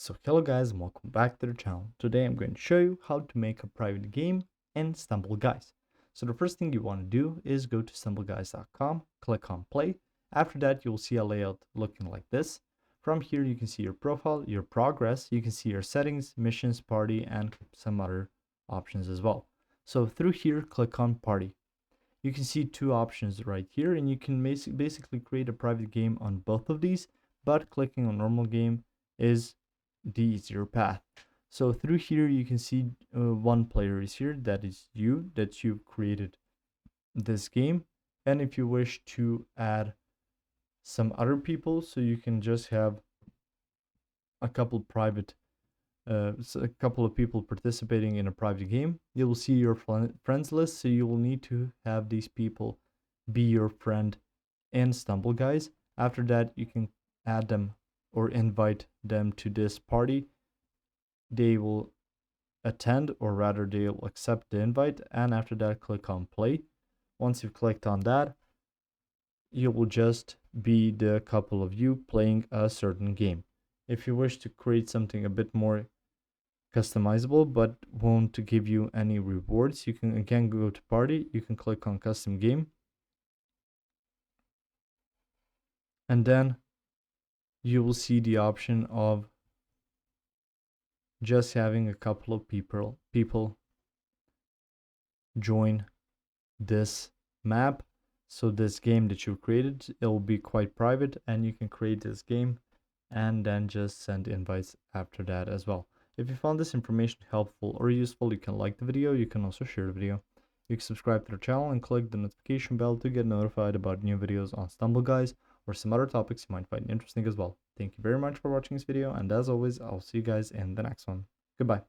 So hello guys and welcome back to the channel. Today I'm going to show you how to make a private game in StumbleGuys. So the first thing you want to do is go to stumbleguys.com, click on play. After that you'll see a layout looking like this. From here you can see your profile, your progress, you can see your settings, missions, party, and some other options as well. So through here click on party. You can see two options right here and you can basically create a private game on both of these, but clicking on normal game is the easier path. So through here you can see one player is here, that is you, that you've created this game. And if you wish to add some other people, so you can just have a couple private so a couple of people participating in a private game, you will see your friends list, so you will need to have these people be your friend in StumbleGuys. After that you can add them or invite them to this party. They will attend, or rather they'll accept the invite, and after that click on play. Once you've clicked on that, you will just be the couple of you playing a certain game. If you wish to create something a bit more customizable but won't give you any rewards, you can again go to party, you can click on custom game, and then you will see the option of just having a couple of people join this map. So this game that you created, it will be quite private, and you can create this game and then just send invites after that as well. If you found this information helpful or useful, you can like the video, you can also share the video. You can subscribe to the channel and click the notification bell to get notified about new videos on StumbleGuys or some other topics you might find interesting as well. Thank you very much for watching this video, and as always, I'll see you guys in the next one. Goodbye.